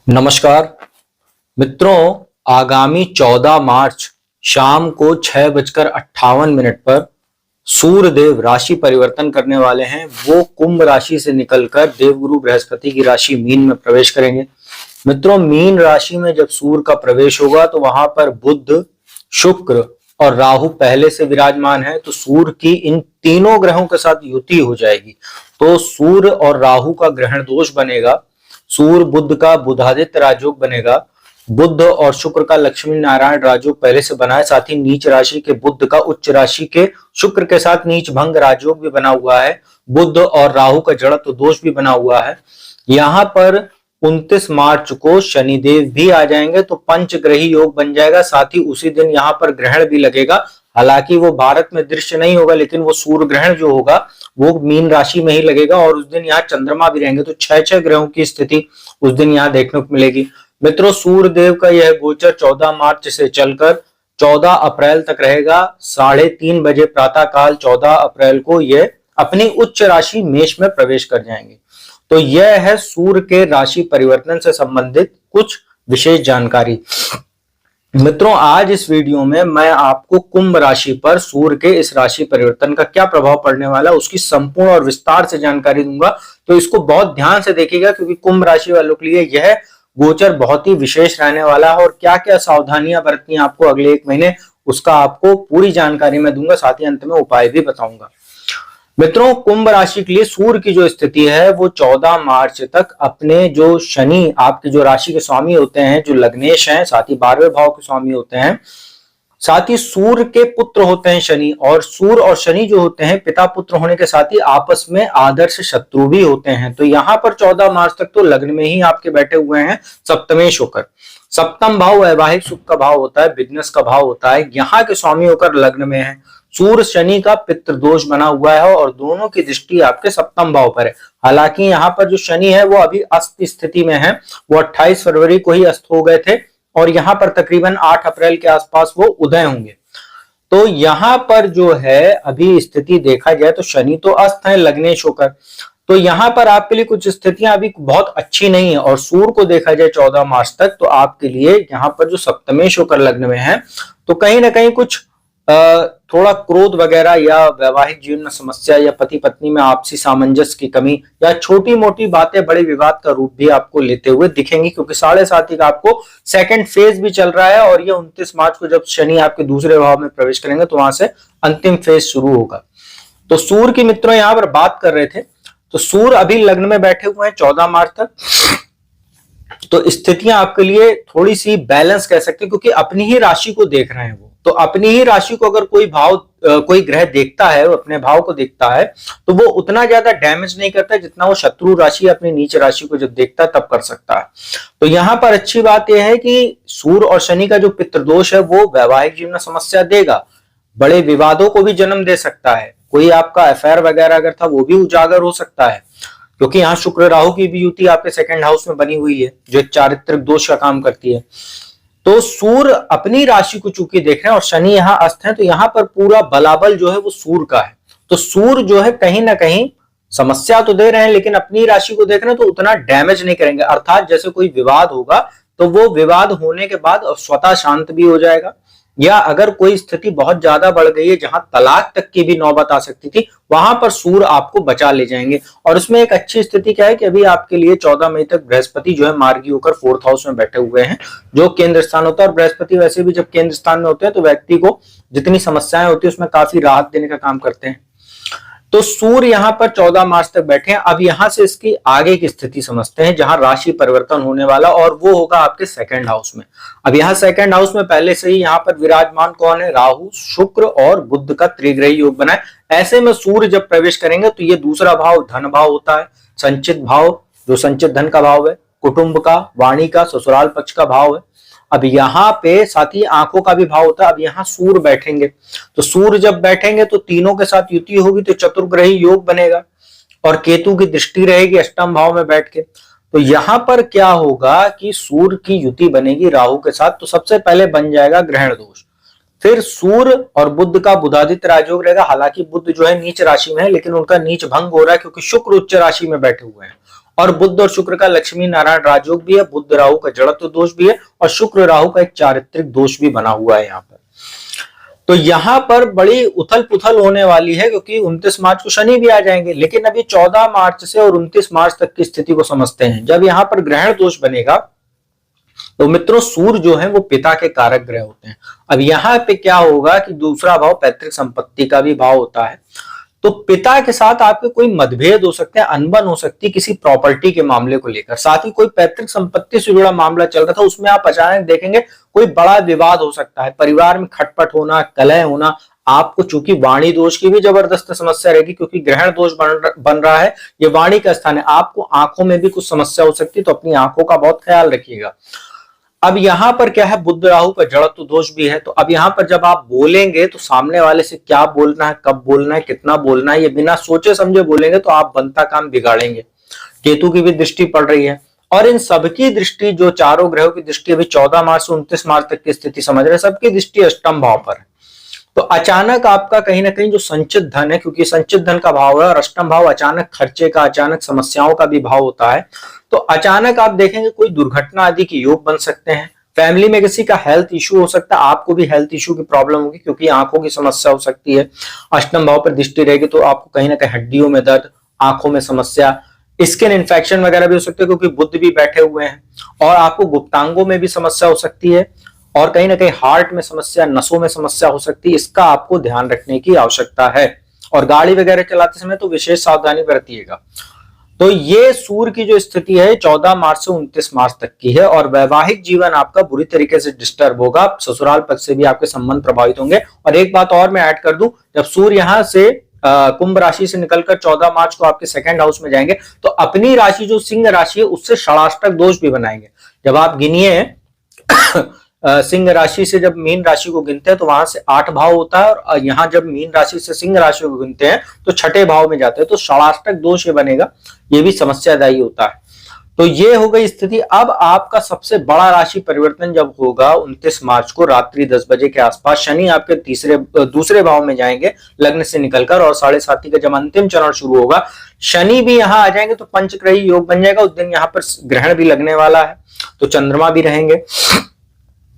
नमस्कार मित्रों, आगामी 14 मार्च शाम को 6:58 पर सूर्य देव राशि परिवर्तन करने वाले हैं। वो कुंभ राशि से निकलकर देवगुरु बृहस्पति की राशि मीन में प्रवेश करेंगे। मित्रों, मीन राशि में जब सूर्य का प्रवेश होगा तो वहां पर बुध, शुक्र और राहु पहले से विराजमान है, तो सूर्य की इन तीनों ग्रहों के साथ युति हो जाएगी। तो सूर्य और राहु का ग्रहण दोष बनेगा, सूर्य बुध का बुधादित्य राजयोग बनेगा, बुध और शुक्र का लक्ष्मी नारायण राजयोग पहले से बना है, साथ ही नीच राशि के बुध का उच्च राशि के शुक्र के साथ नीच भंग राजयोग भी बना हुआ है, बुध और राहु का जड़त्व दोष भी बना हुआ है। यहाँ पर 29 मार्च को शनिदेव भी आ जाएंगे, तो पंचग्रही योग बन जाएगा। साथ ही उसी दिन यहाँ पर ग्रहण भी लगेगा, हालांकि वो भारत में दृश्य नहीं होगा, लेकिन वो सूर्य ग्रहण जो होगा वो मीन राशि में ही लगेगा और उस दिन यहाँ चंद्रमा भी रहेंगे, तो 6 ग्रहों की स्थिति उस दिन यहाँ देखने को मिलेगी। मित्रों, सूर्य देव का यह गोचर 14 मार्च से चलकर 14 अप्रैल तक रहेगा। 3:30 बजे प्रातः काल 14 अप्रैल को यह अपनी उच्च राशि मेष में प्रवेश कर जाएंगे। तो यह है सूर्य के राशि परिवर्तन से संबंधित कुछ विशेष जानकारी। मित्रों, आज इस वीडियो में मैं आपको कुंभ राशि पर सूर्य के इस राशि परिवर्तन का क्या प्रभाव पड़ने वाला है उसकी संपूर्ण और विस्तार से जानकारी दूंगा। तो इसको बहुत ध्यान से देखिएगा, क्योंकि कुंभ राशि वालों के लिए यह गोचर बहुत ही विशेष रहने वाला है और क्या क्या सावधानियां बरतनी है आपको अगले 1 महीने, उसका आपको पूरी जानकारी मैं दूंगा। साथ ही अंत में उपाय भी बताऊंगा। मित्रों, कुंभ राशि के लिए सूर्य की जो स्थिति है वो 14 मार्च तक अपने जो शनि आपके जो राशि के स्वामी होते हैं, जो लग्नेश हैं, साथ ही 12वें भाव के स्वामी होते हैं, साथ ही सूर्य के पुत्र होते हैं शनि, और सूर्य और शनि जो होते हैं पिता पुत्र होने के साथ ही आपस में आदर्श शत्रु भी होते हैं। तो यहाँ पर 14 मार्च तक तो लग्न में ही आपके बैठे हुए हैं सप्तमेश होकर। सप्तम भाव वैवाहिक सुख का भाव होता है, बिजनेस का भाव होता है, यहाँ के स्वामी होकर लग्न में है। सूर्य शनि का पितृ दोष बना हुआ है और दोनों की दृष्टि आपके सप्तम भाव पर है। हालांकि यहाँ पर जो शनि है वो अभी अस्त स्थिति में है, वो 28 फरवरी को ही अस्त हो गए थे और यहाँ पर तकरीबन 8 अप्रैल के आसपास वो उदय होंगे। तो यहाँ पर जो है अभी स्थिति देखा जाए तो शनि तो अस्त है लग्नेश होकर, तो यहाँ पर आपके लिए कुछ स्थितियां अभी बहुत अच्छी नहीं है। और सूर्य को देखा जाए 14 मार्च तक तो आपके लिए यहाँ पर जो सप्तमेश होकर लग्न में है, तो कहीं ना कहीं कुछ थोड़ा क्रोध वगैरह या वैवाहिक जीवन में समस्या या पति पत्नी में आपसी सामंजस्य की कमी या छोटी मोटी बातें बड़े विवाद का रूप भी आपको लेते हुए दिखेंगी, क्योंकि 7.5 का आपको सेकंड फेज भी चल रहा है और ये 29 मार्च को जब शनि आपके दूसरे भाव में प्रवेश करेंगे तो वहां से अंतिम फेज शुरू होगा। तो सूर्य की मित्रों यहाँ पर बात कर रहे थे, तो सूर्य अभी लग्न में बैठे हुए हैं 14 मार्च तक, तो स्थितियां आपके लिए थोड़ी सी बैलेंस कह सकते हैं, क्योंकि अपनी ही राशि को देख रहे हैं वो। तो अपनी ही राशि को अगर कोई ग्रह देखता है, वो अपने भाव को देखता है, तो वो उतना ज्यादा डैमेज नहीं करता जितना वो शत्रु राशि अपनी नीच राशि को जब देखता है तब कर सकता है। तो यहाँ पर अच्छी बात यह है कि सूर्य और शनि का जो पितृदोष है वो वैवाहिक जीवन में समस्या देगा, बड़े विवादों को भी जन्म दे सकता है, कोई आपका अफेयर वगैरह अगर था वो भी उजागर हो सकता है, क्योंकि यहाँ शुक्र राहु की भी युति आपके सेकंड हाउस में बनी हुई है जो एक चारित्रिक दोष का काम करती है। तो सूर्य अपनी राशि को चूंकि देख रहे हैं और शनि यहाँ अस्त है, तो यहाँ पर पूरा बलाबल जो है वो सूर्य का है। तो सूर्य जो है कहीं ना कहीं समस्या तो दे रहे हैं, लेकिन अपनी राशि को देख रहे हैं तो उतना डैमेज नहीं करेंगे। अर्थात जैसे कोई विवाद होगा तो वो विवाद होने के बाद स्वतः शांत भी हो जाएगा, या अगर कोई स्थिति बहुत ज्यादा बढ़ गई है जहां तलाक तक की भी नौबत आ सकती थी, वहां पर सूर्य आपको बचा ले जाएंगे। और इसमें एक अच्छी स्थिति क्या है कि अभी आपके लिए 14 मई तक बृहस्पति जो है मार्गी होकर 4th हाउस में बैठे हुए हैं, जो केंद्र स्थान होता है। और बृहस्पति वैसे भी जब केंद्र स्थान में होते हैं तो व्यक्ति को जितनी समस्याएं होती है उसमें काफी राहत देने का काम करते हैं। तो सूर्य यहाँ पर 14 मार्च तक बैठे हैं। अब यहां से इसकी आगे की स्थिति समझते हैं, जहां राशि परिवर्तन होने वाला, और वो होगा आपके सेकंड हाउस में। अब यहाँ सेकंड हाउस में पहले से ही यहाँ पर विराजमान कौन है? राहु, शुक्र और बुध का त्रिग्रही योग बना है। ऐसे में सूर्य जब प्रवेश करेंगे तो ये दूसरा भाव धन भाव होता है, संचित भाव, जो संचित धन का भाव है, कुटुंब का, वाणी का, ससुराल पक्ष का भाव है। अब यहाँ पे साथ ही आंखों का भी भाव होता है। अब यहाँ सूर्य बैठेंगे, तो सूर्य जब बैठेंगे तो तीनों के साथ युति होगी, तो चतुर्ग्रही योग बनेगा और केतु की दृष्टि रहेगी अष्टम भाव में बैठ के। तो यहाँ पर क्या होगा कि सूर्य की युति बनेगी राहु के साथ, तो सबसे पहले बन जाएगा ग्रहण दोष। फिर सूर्य और बुध का बुधादित्य राजयोग रहेगा। हालांकि बुध जो है नीच राशि में है, लेकिन उनका नीच भंग हो रहा है क्योंकि शुक्र उच्च राशि में बैठे हुए हैं और बुध और शुक्र का लक्ष्मी नारायण राजयोग भी है, बुध राहु का जड़त्व दोष भी है और शुक्र राहु का एक चारित्रिक दोष भी बना हुआ है यहाँ पर। तो यहां पर बड़ी उथल पुथल होने वाली है, क्योंकि 29 मार्च को शनि भी आ जाएंगे। लेकिन अभी 14 मार्च से और 29 मार्च तक की स्थिति को समझते हैं। जब यहां पर ग्रहण दोष बनेगा तो मित्रों सूर्य जो है वो पिता के कारक ग्रह होते हैं। अब यहाँ पे क्या होगा कि दूसरा भाव पैतृक संपत्ति का भी भाव होता है, तो पिता के साथ आपके कोई मतभेद हो सकते हैं, अनबन हो सकती है किसी प्रॉपर्टी के मामले को लेकर। साथ ही कोई पैतृक संपत्ति से जुड़ा मामला चल रहा था, उसमें आप अचानक देखेंगे कोई बड़ा विवाद हो सकता है, परिवार में खटपट होना, कलह होना। आपको चूंकि वाणी दोष की भी जबरदस्त समस्या रहेगी, क्योंकि ग्रहण दोष बन रहा है, ये वाणी का स्थान है। आपको आंखों में भी कुछ समस्या हो सकती है, तो अपनी आंखों का बहुत ख्याल रखिएगा। अब यहां पर क्या है, बुध राहु का जड़त्व दोष भी है। तो अब यहां पर जब आप बोलेंगे तो सामने वाले से क्या बोलना है, कब बोलना है, कितना बोलना है, ये बिना सोचे समझे बोलेंगे तो आप बनता काम बिगाड़ेंगे। केतु की भी दृष्टि पड़ रही है और इन सबकी दृष्टि, जो चारों ग्रहों की दृष्टि अभी 14 मार्च से 29 मार्च तक की स्थिति समझ रहे हैं, सबकी दृष्टि अष्टम भाव पर है। तो अचानक आपका कहीं ना कहीं जो संचित धन है, क्योंकि संचित धन का भाव है और अष्टम भाव अचानक खर्चे का, अचानक समस्याओं का भी भाव होता है, तो अचानक आप देखेंगे कोई दुर्घटना आदि के योग बन सकते हैं। फैमिली में किसी का हेल्थ इशू हो सकता है, आपको भी हेल्थ इशू की प्रॉब्लम होगी, क्योंकि आंखों की समस्या हो सकती है। अष्टम भाव पर दृष्टि रहेगी तो आपको कहीं ना कहीं हड्डियों में दर्द, आंखों में समस्या, स्किन इन्फेक्शन वगैरह भी हो सकते हैं, क्योंकि बुध भी बैठे हुए हैं। और आपको गुप्तांगों में भी समस्या हो सकती है और कहीं ना कहीं हार्ट में समस्या, नसों में समस्या हो सकती है। इसका आपको ध्यान रखने की आवश्यकता है। और गाड़ी वगैरह चलाते समय तो विशेष सावधानी बरतिएगा। तो ये सूर्य की जो स्थिति है 14 मार्च से 29 मार्च तक की है और वैवाहिक जीवन आपका बुरी तरीके से डिस्टर्ब होगा। ससुराल पक्ष से भी आपके संबंध प्रभावित होंगे। और एक बात और मैं ऐड कर दूं, जब सूर्य यहां से कुंभ राशि से निकलकर 14 मार्च को आपके सेकंड हाउस में जाएंगे तो अपनी राशि जो सिंह राशि है उससे षडाष्टक दोष भी बनाएंगे। जब आप गिनिए सिंह राशि से जब मीन राशि को गिनते हैं तो वहां से 8 भाव होता है और यहाँ जब मीन राशि से सिंह राशि को गिनते हैं तो 6ठे भाव में जाते हैं, तो षडाष्टक दोष ये बनेगा, ये भी समस्यादायी होता है। तो ये हो गई स्थिति। अब आपका सबसे बड़ा राशि परिवर्तन जब होगा 29 मार्च को रात्रि 10 बजे के आसपास, शनि आपके दूसरे भाव में जाएंगे लग्न से निकलकर और 7.5 का जब अंतिम चरण शुरू होगा, शनि भी यहाँ आ जाएंगे तो पंचग्रही योग बन जाएगा। उस दिन यहाँ पर ग्रहण भी लगने वाला है, तो चंद्रमा भी रहेंगे।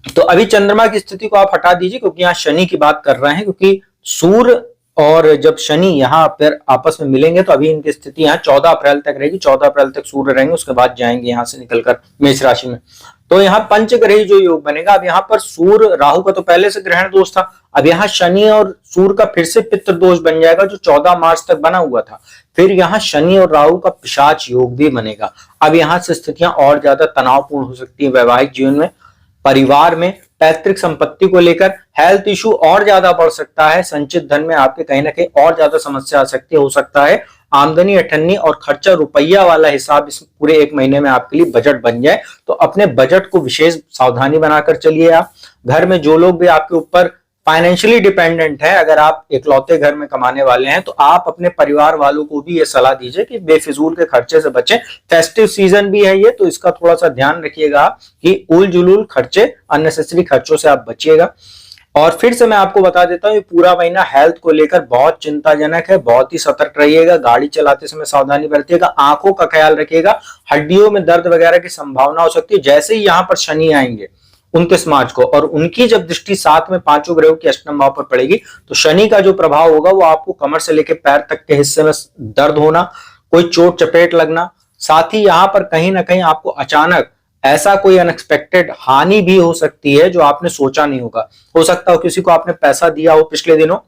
तो अभी चंद्रमा की स्थिति को आप हटा दीजिए, क्योंकि यहाँ शनि की बात कर रहे हैं, क्योंकि सूर्य और जब शनि यहाँ पर आपस में मिलेंगे तो अभी इनकी स्थिति यहाँ 14 अप्रैल तक रहेगी। 14 अप्रैल तक सूर्य रहेंगे, उसके बाद जाएंगे यहाँ से निकलकर मेष राशि में। तो यहाँ पंचग्रही जो योग बनेगा, अब यहाँ पर सूर्य राहु का तो पहले से ग्रहण दोष था, अब यहाँ शनि और सूर्य का फिर से पितृ दोष बन जाएगा जो 14 मार्च तक बना हुआ था। फिर यहाँ शनि और राहु का पिशाच योग भी बनेगा। अब यहाँ से स्थितियां और ज्यादा तनावपूर्ण हो सकती है वैवाहिक जीवन में, परिवार में, पैतृक संपत्ति को लेकर हेल्थ इशू और ज्यादा बढ़ सकता है। संचित धन में आपके कहीं ना कहीं और ज्यादा समस्या आ सकती है, हो सकता है आमदनी अठन्नी और खर्चा रुपया वाला हिसाब इस पूरे 1 महीने में आपके लिए बजट बन जाए। तो अपने बजट को विशेष सावधानी बनाकर चलिए। आप घर में जो लोग भी आपके ऊपर फाइनेंशियली डिपेंडेंट है, अगर आप इकलौते घर में कमाने वाले हैं तो आप अपने परिवार वालों को भी ये सलाह दीजिए कि बेफिजूल के खर्चे से बचें। फेस्टिव सीजन भी है ये, तो इसका थोड़ा सा ध्यान रखिएगा कि उल जुलूल खर्चे, अननेसेसरी खर्चों से आप बचिएगा। और फिर से मैं आपको बता देता हूँ, ये पूरा महीना हेल्थ को लेकर बहुत चिंताजनक है, बहुत ही सतर्क रहिएगा। गाड़ी चलाते समय सावधानी बरतिएगा, आंखों का ख्याल रखिएगा, हड्डियों में दर्द वगैरह की संभावना हो सकती है। जैसे ही यहाँ पर शनि आएंगे 29 मार्च को और उनकी जब दृष्टि साथ में 5 ग्रहों की अष्टम भाव पर पड़ेगी तो शनि का जो प्रभाव होगा वो आपको कमर से लेकर पैर तक के हिस्से में दर्द होना, कोई चोट चपेट लगना, साथ ही यहाँ पर कहीं ना कहीं आपको अचानक ऐसा कोई अनएक्सपेक्टेड हानि भी हो सकती है जो आपने सोचा नहीं होगा। हो सकता हो किसी को आपने पैसा दिया हो पिछले दिनों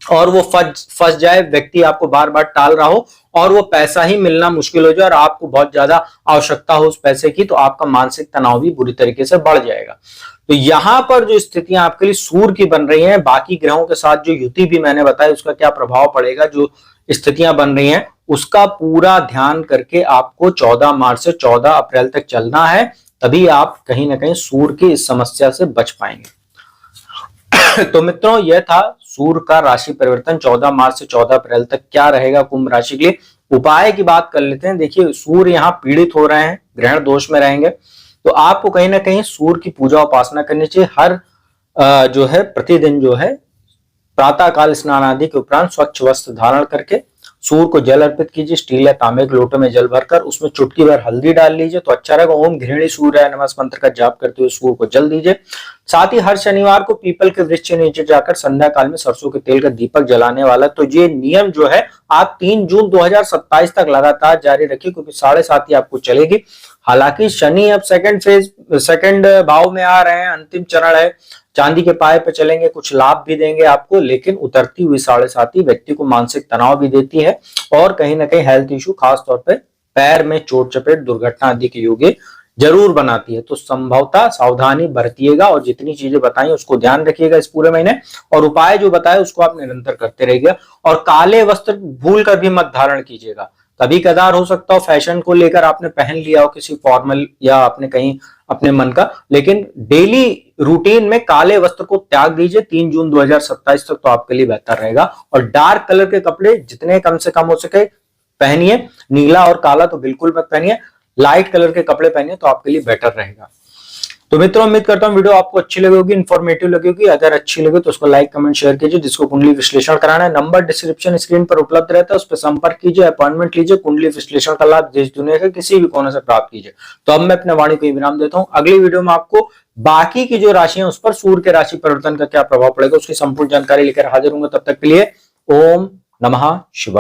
और वो फंस जाए, व्यक्ति आपको बार बार टाल रहा हो और वो पैसा ही मिलना मुश्किल हो जाए और आपको बहुत ज्यादा आवश्यकता हो उस पैसे की, तो आपका मानसिक तनाव भी बुरी तरीके से बढ़ जाएगा। तो यहाँ पर जो स्थितियां आपके लिए सूर्य की बन रही हैं, बाकी ग्रहों के साथ जो युति भी मैंने बताया उसका क्या प्रभाव पड़ेगा, जो स्थितियां बन रही हैं उसका पूरा ध्यान करके आपको 14 मार्च से 14 अप्रैल तक चलना है, तभी आप कहीं ना कहीं सूर्य की इस समस्या से बच पाएंगे। तो मित्रों, यह था सूर्य का राशि परिवर्तन 14 मार्च से 14 अप्रैल तक क्या रहेगा कुंभ राशि के लिए। उपाय की बात कर लेते हैं। देखिए, सूर्य यहाँ पीड़ित हो रहे हैं, ग्रहण दोष में रहेंगे, तो आपको कहीं ना कहीं सूर्य की पूजा उपासना करनी चाहिए। हर प्रतिदिन प्रातः काल स्नान आदि के उपरांत स्वच्छ वस्त्र धारण करके सूर्य को जल अर्पित कीजिए, स्टील या तांबे के लोटे में जल भरकर उसमें चुटकी भर हल्दी डाल लीजिए तो अच्छा रहेगा। ओम घृणी सूर्य नमः मंत्र का जाप करते हुए सूर्य को जल दीजिए। साथ ही हर शनिवार को पीपल के वृक्ष के नीचे जाकर संध्या काल में सरसों के तेल का दीपक जलाने वाला। तो ये नियम जो है आप 3 जून 2027 तक लगातार जारी रखिए, क्योंकि 7.5 ही आपको चलेगी। हालांकि शनि अब सेकंड भाव में आ रहे हैं, अंतिम चरण है, चांदी के पाए पे चलेंगे, कुछ लाभ भी देंगे आपको, लेकिन उतरती हुई 7.5 व्यक्ति को मानसिक तनाव भी देती है और कहीं ना कहीं हेल्थ इश्यू, खासतौर पर पैर में चोट चपेट दुर्घटना आदि के योग्य जरूर बनाती है। तो संभवतः सावधानी बरतिएगा और जितनी चीजें बताई उसको ध्यान रखिएगा इस पूरे महीने, और उपाय जो बताए उसको आप निरंतर करते रहिएगा। और काले वस्त्र भूल कर भी मत धारण कीजिएगा। कभी कदार हो सकता हो फैशन को लेकर आपने पहन लिया हो किसी फॉर्मल या आपने कहीं अपने मन का, लेकिन डेली रूटीन में काले वस्त्र को त्याग दीजिए 3 जून 2027 तक, तो आपके लिए बेहतर रहेगा। और डार्क कलर के कपड़े जितने कम से कम हो सके पहनिए, नीला और काला तो बिल्कुल मत पहनिए, लाइट कलर के कपड़े पहनिए तो आपके लिए बेटर रहेगा। तो मित्रों उम्मीद करता हूं वीडियो आपको अच्छी लगी होगी, इन्फॉर्मेटिव लगी होगी। अगर अच्छी लगे तो उसको लाइक कमेंट शेयर कीजिए। जिसको कुंडली विश्लेषण कराना है, नंबर डिस्क्रिप्शन स्क्रीन पर उपलब्ध रहता है, उस पर संपर्क कीजिए, अपॉइंटमेंट लीजिए, कुंडली विश्लेषण का लाभ देश दुनिया के किसी भी कोने से प्राप्त कीजिए। तो अब मैं अपने वाणी को विराम देता हूं। अगली वीडियो में आपको बाकी की जो राशि है उस पर सूर्य के राशि परिवर्तन का क्या प्रभाव पड़ेगा उसकी संपूर्ण जानकारी लेकर हाजिर होंगे। तब तक के लिए ओम नमः शिवाय।